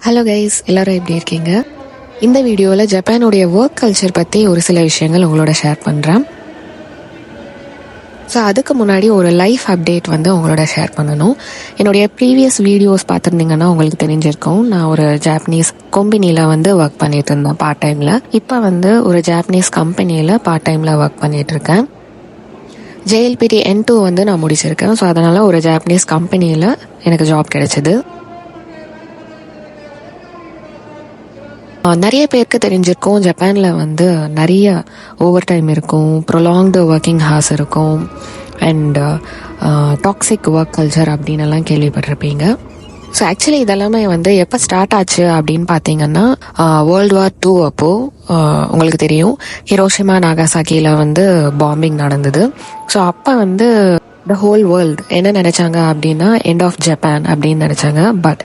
Hello guys, எல்லாரும் எப்படி இருக்கீங்க? இந்த வீடியோவில் ஜப்பானுடைய ஒர்க் கல்ச்சர் பற்றி ஒரு சில விஷயங்கள் உங்களோட ஷேர் பண்ணுறேன். ஸோ அதுக்கு முன்னாடி ஒரு லைஃப் அப்டேட் உங்களோட ஷேர் பண்ணணும். என்னுடைய ப்ரீவியஸ் வீடியோஸ் பார்த்துருந்தீங்கன்னா உங்களுக்கு தெரிஞ்சிருக்கும். நான் ஒரு ஜாப்பனீஸ் கம்பெனியில் ஒர்க் பண்ணிட்டு இருந்தேன் பார்ட் டைமில். இப்போ ஒரு ஜாப்பனீஸ் கம்பெனியில் பார்ட் டைமில் ஒர்க் பண்ணிட்டு இருக்கேன். JLPT N2 நான் முடிச்சிருக்கேன். ஸோ அதனால் ஒரு ஜாப்பனீஸ் கம்பெனியில் எனக்கு ஜாப் கிடைச்சிது. நிறைய பேருக்கு தெரிஞ்சிருக்கும், ஜப்பானில் நிறைய ஓவர் டைம் இருக்கும், ப்ரொலாங்டு ஒர்க்கிங் ஹார்ஸ் இருக்கும், அண்ட் டாக்ஸிக் ஒர்க் கல்ச்சர் அப்படின்னு எல்லாம் கேள்விப்பட்டிருப்பீங்க. ஸோ ஆக்சுவலி இதெல்லாமே எப்போ ஸ்டார்ட் ஆச்சு அப்படின்னு பார்த்தீங்கன்னா, World War II அப்போது உங்களுக்கு தெரியும், ஹிரோஷிமா நாகாசாக்கியில் பாம்பிங் நடந்தது. ஸோ அப்போ த ஹோல் வேர்ல்டு என்ன நினச்சாங்க அப்படின்னா, எண்ட் ஆஃப் ஜப்பான் அப்படின்னு நினச்சாங்க. But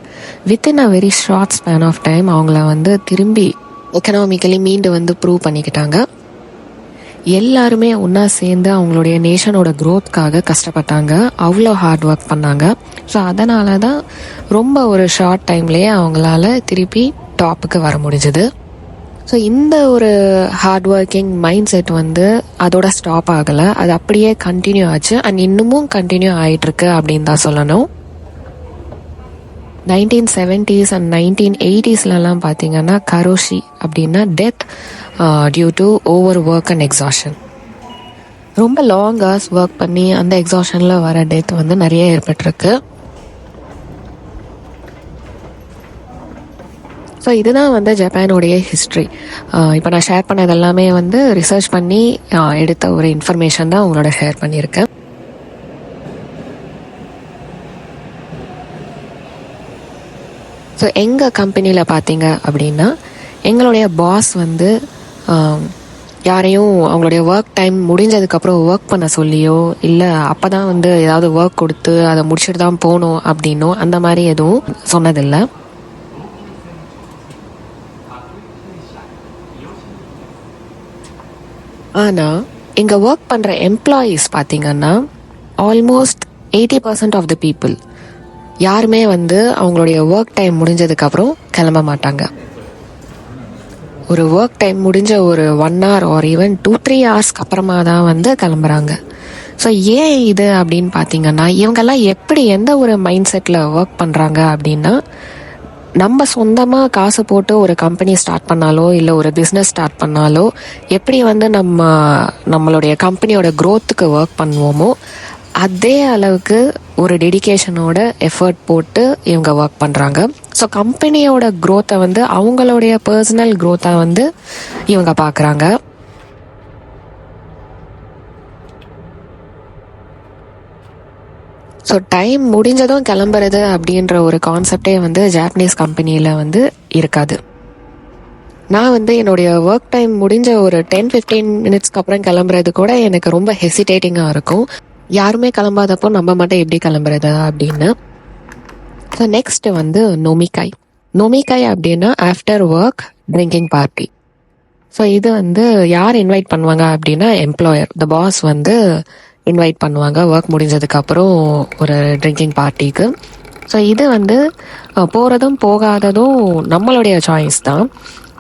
within a very short span of time அவங்கள திரும்பி எக்கனாமிக்கலி மீண்டு ப்ரூவ் பண்ணிக்கிட்டாங்க. எல்லாருமே ஒன்றா சேர்ந்து அவங்களுடைய நேஷனோட க்ரோத்காக கஷ்டப்பட்டாங்க, அவ்வளோ ஹார்ட் ஒர்க் பண்ணாங்க. ஸோ அதனால தான் ரொம்ப ஒரு ஷார்ட் டைம்லேயே அவங்களால திருப்பி டாப்புக்கு வர முடிஞ்சுது. ஸோ இந்த ஒரு ஹார்ட் ஒர்க்கிங் மைண்ட் செட் அதோட ஸ்டாப் ஆகலை, அது அப்படியே கண்டினியூ ஆச்சு. அண்ட் இன்னமும் கண்டினியூ ஆகிட்டுருக்கு அப்படின்னு தான் சொல்லணும். 1970s அண்ட் 1980s பார்த்தீங்கன்னா கரோஷி அப்படின்னா death due to overwork and exhaustion. ரொம்ப லாங் ஹவர்ஸ் ஒர்க் பண்ணி அந்த எக்ஸாஷனில் வர டெத் நிறைய ஏற்பட்டிருக்கு. ஸோ இதுதான் ஜப்பானோடைய ஹிஸ்ட்ரி. இப்போ நான் ஷேர் பண்ணது எல்லாமே ரிசர்ச் பண்ணி எடுத்த ஒரு இன்ஃபர்மேஷன் தான் உங்களோட ஷேர் பண்ணியிருக்கேன். ஸோ எங்கள் கம்பெனியில் பார்த்தீங்க அப்படின்னா, எங்களுடைய பாஸ் யாரையும் அவங்களுடைய ஒர்க் டைம் முடிஞ்சதுக்கப்புறம் ஒர்க் பண்ண சொல்லியோ, இல்லை அப்போ தான் ஏதாவது ஒர்க் கொடுத்து அதை முடிச்சுட்டு தான் போகணும் அப்படின்னோ அந்த மாதிரி எதுவும் சொன்னதில்லை. ஆனால் இங்கே ஒர்க் பண்ணுற எம்ப்ளாயீஸ் பார்த்தீங்கன்னா ஆல்மோஸ்ட் 80% ஆஃப் த பீப்புள் யாருமே அவங்களுடைய ஒர்க் டைம் முடிஞ்சதுக்கப்புறம் கிளம்ப மாட்டாங்க. ஒரு ஒர்க் டைம் முடிஞ்ச ஒரு 1 hour ஆர் ஈவன் 2-3 ஹவர்ஸ்க்கு அப்புறமா தான் கிளம்புறாங்க. ஸோ ஏன் இது அப்படின்னு பார்த்தீங்கன்னா, இவங்கெல்லாம் எப்படி எந்த ஒரு மைண்ட் செட்டில் ஒர்க் பண்ணுறாங்க அப்படின்னா, நம்ம சொந்தமாக காசு போட்டு ஒரு கம்பெனி ஸ்டார்ட் பண்ணாலோ இல்லை ஒரு பிஸ்னஸ் ஸ்டார்ட் பண்ணாலோ எப்படி நம்மளுடைய கம்பெனியோட க்ரோத்துக்கு ஒர்க் பண்ணுவோமோ அதே அளவுக்கு ஒரு டெடிகேஷனோட எஃபர்ட் போட்டு இவங்க ஒர்க் பண்ணுறாங்க. ஸோ கம்பெனியோட க்ரோத்தை அவங்களுடைய பர்சனல் க்ரோத்தை இவங்க பார்க்குறாங்க. ஸோ டைம் முடிஞ்சதும் கிளம்புறது அப்படின்ற ஒரு கான்செப்டே ஜாப்பனீஸ் கம்பெனியில் இருக்காது. நான் என்னுடைய ஒர்க் டைம் முடிஞ்ச ஒரு 10-15 மினிட்ஸ்க்கு அப்புறம் கிளம்புறது கூட எனக்கு ரொம்ப ஹெசிடேட்டிங்காக இருக்கும். யாருமே கிளம்பாதப்போ நம்ம மட்டும் எப்படி கிளம்புறது அப்படின்னு. ஸோ நெக்ஸ்ட் நொமிகாய் அப்படின்னா after work drinking party. So இது யார் இன்வைட் பண்ணுவாங்க அப்படின்னா, எம்ப்ளாயர், த பாஸ் இன்வைட் பண்ணுவாங்க ஒர்க் முடிஞ்சதுக்கப்புறம் ஒரு ட்ரிங்கிங் பார்ட்டிக்கு. ஸோ இது போகிறதும் போகாததும் நம்மளுடைய சாய்ஸ் தான்.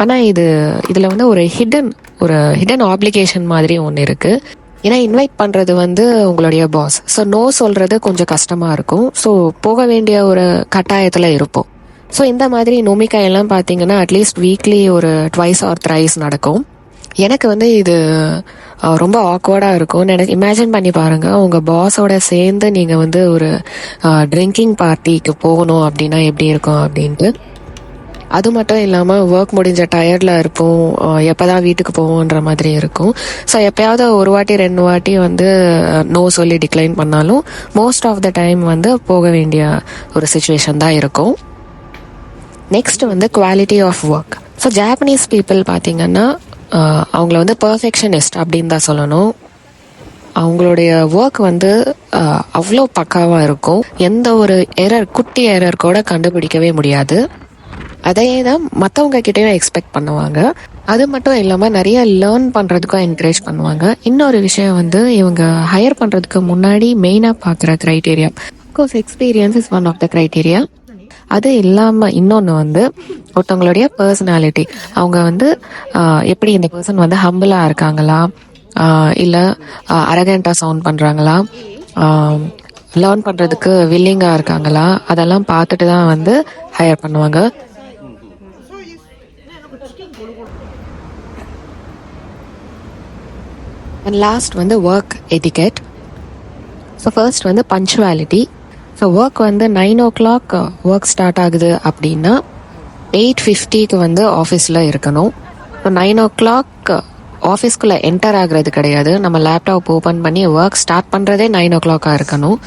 ஆனால் இதில் ஒரு ஹிடன் ஆப்ளிகேஷன் மாதிரி ஒன்று இருக்குது. ஏன்னா இன்வைட் பண்ணுறது உங்களுடைய பாஸ். ஸோ நோ சொல்கிறது கொஞ்சம் கஷ்டமாக இருக்கும். ஸோ போக வேண்டிய ஒரு கட்டாயத்தில் இருப்போம். ஸோ இந்த மாதிரி நோமிக்காயெல்லாம் பார்த்தீங்கன்னா அட்லீஸ்ட் வீக்லி ஒரு 2 or 3 நடக்கும். எனக்கு இது ரொம்ப ஆக்வர்டாக இருக்கும். எனக்கு இமேஜின் பண்ணி பாருங்கள், உங்கள் பாஸோட சேர்ந்து நீங்கள் ஒரு ட்ரிங்கிங் பார்ட்டிக்கு போகணும் அப்படின்னா எப்படி இருக்கும் அப்படின்ட்டு. அது மட்டும் இல்லாமல் ஒர்க் முடிஞ்ச டயர்டில் இருப்போம், எப்போ தான் வீட்டுக்கு போவோன்ற மாதிரி இருக்கும். ஸோ எப்போயாவது ஒரு வாட்டி 2 வாட்டி நோ சொல்லி டிக்ளைன் பண்ணாலும் மோஸ்ட் ஆஃப் த டைம் போக வேண்டிய ஒரு சுச்சுவேஷன் தான் இருக்கும். Next quality of work. So Japanese people பார்த்தீங்கன்னா அவங்கள பர்ஃபெக்ஷனிஸ்ட் அப்படின்னு தான் சொல்லணும். அவங்களுடைய ஒர்க் அவ்வளோ பக்காவாக இருக்கும். எந்த ஒரு குட்டி எரர் கூட கண்டுபிடிக்கவே முடியாது. அதையே தான் மற்றவங்க கிட்டேயும் எக்ஸ்பெக்ட் பண்ணுவாங்க. அது மட்டும் இல்லாமல் நிறைய லேர்ன் பண்ணுறதுக்கும் என்கரேஜ் பண்ணுவாங்க. இன்னொரு விஷயம் இவங்க ஹையர் பண்ணுறதுக்கு முன்னாடி மெயினாக பார்க்குற criteria, of course experience is one of the criteria. அது இல்லாமல் இன்னொன்று வந்து ஒருத்தவங்களுடைய பர்சனாலிட்டி. அவங்க வந்து எப்படி இந்த பர்சன் வந்து ஹம்பிளாக இருக்காங்களா, இல்லை அரகண்ட்டாக சவுண்ட் பண்ணுறாங்களா, லேர்ன் பண்ணுறதுக்கு வில்லிங்காக இருக்காங்களா, அதெல்லாம் பார்த்துட்டு தான் வந்து ஹையர் பண்ணுவாங்க. அண்ட் லாஸ்ட் வந்து ஒர்க் எட்டிகெட். ஸோ ஃபர்ஸ்ட் வந்து பங்க்சுவாலிட்டி. ஸோ ஒர்க் வந்து 9 o'clock ஒர்க் ஸ்டார்ட் ஆகுது அப்படின்னா 8:50க்கு வந்து ஆஃபீஸில் இருக்கணும். ஸோ 9 o'clock ஆஃபீஸ்க்குள்ளே என்டர் ஆகுறது கிடையாது. நம்ம லேப்டாப் ஓப்பன் பண்ணி ஒர்க் ஸ்டார்ட் பண்ணுறதே 9 o'clock இருக்கணும்.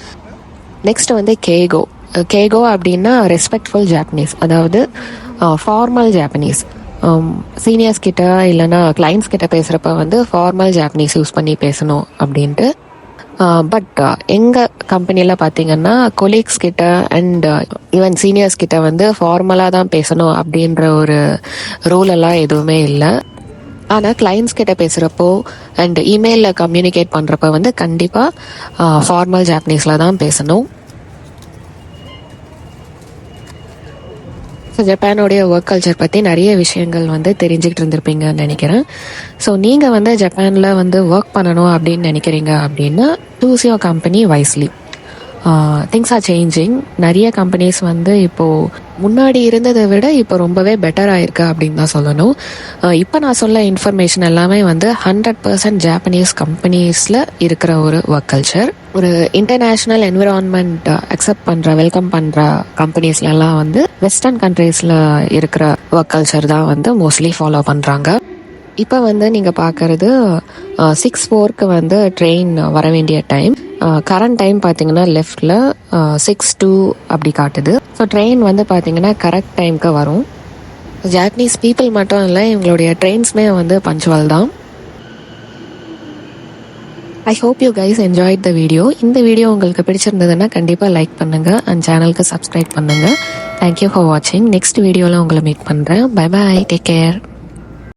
நெக்ஸ்ட் வந்து கேகோ. கேகோ அப்படின்னா ரெஸ்பெக்ட்ஃபுல் ஜாப்பனீஸ், அதாவது ஃபார்மல் ஜாப்பனீஸ். சீனியர்ஸ் கிட்ட இல்லைன்னா கிளைண்ட்ஸ் கிட்ட பேசுகிறப்ப வந்து ஃபார்மல் ஜாப்பனீஸ் யூஸ் பண்ணி பேசணும் அப்படின்ட்டு. பட் எங்கள் கம்பெனியில் பார்த்தீங்கன்னா கொலீக்ஸ் கிட்ட அண்ட் ஈவன் சீனியர்ஸ் கிட்ட வந்து ஃபார்மலாக தான் பேசணும் அப்படின்ற ஒரு ரூல் எல்லாம் எதுவுமே இல்லை. ஆனால் கிளைண்ட்ஸ் கிட்ட பேசுகிறப்போ அண்ட் இமெயிலில் கம்யூனிகேட் பண்ணுறப்ப வந்து கண்டிப்பாக ஃபார்மல் ஜாப்பனீஸில் தான் பேசணும். ஸோ ஜப்பானோடைய ஒர்க் கல்ச்சர் பற்றி நிறைய விஷயங்கள் வந்து தெரிஞ்சுக்கிட்டு இருந்திருப்பீங்கன்னு நினைக்கிறேன். ஸோ நீங்கள் வந்து ஜப்பானில் வந்து ஒர்க் பண்ணணும் அப்படின்னு நினைக்கிறீங்க அப்படின்னா choose your company wisely. Things are changing. நிறைய கம்பெனிஸ் வந்து இப்போது முன்னாடி இருந்ததை விட இப்போ ரொம்பவே பெட்டராக இருக்கு அப்படின்னு தான் சொல்லணும். இப்போ நான் சொல்ல இன்ஃபர்மேஷன் எல்லாமே வந்து 100% ஜாப்பனீஸ் கம்பெனிஸில் இருக்கிற ஒரு ஒர்க் கல்ச்சர். ஒரு இன்டர்நேஷ்னல் என்விரான்மெண்ட் அக்செப்ட் பண்ணுற வெல்கம் பண்ணுற கம்பெனிஸ்லாம் வந்து வெஸ்டர்ன் கண்ட்ரீஸில் இருக்கிற ஒர்க் கல்ச்சர் தான் வந்து மோஸ்ட்லி ஃபாலோ பண்ணுறாங்க. இப்போ வந்து நீங்கள் பார்க்குறது 6:04 வந்து ட்ரெயின் வர வேண்டிய டைம். கரண்ட் டைம் பார்த்தீங்கன்னா லெஃப்டில் 6:02 அப்படி காட்டுது. ஸோ ட்ரெயின் வந்து பார்த்தீங்கன்னா கரெக்ட் டைமுக்கு வரும். ஜாப்பனீஸ் பீப்புள் மட்டும் இல்லை, இவங்களுடைய ட்ரெயின்ஸுமே வந்து பஞ்சுவல் தான். I hope you guys enjoyed the video. இந்த வீடியோ உங்களுக்கு பிடிச்சிருந்ததுன்னா கண்டிப்பாக லைக் பண்ணுங்கள் அண்ட் சேனலுக்கு சப்ஸ்கிரைப் பண்ணுங்கள். தேங்க்யூ ஃபார் வாட்சிங். நெக்ஸ்ட் வீடியோவில் உங்களை மீட் பண்ணுறேன். Bye bye, take care.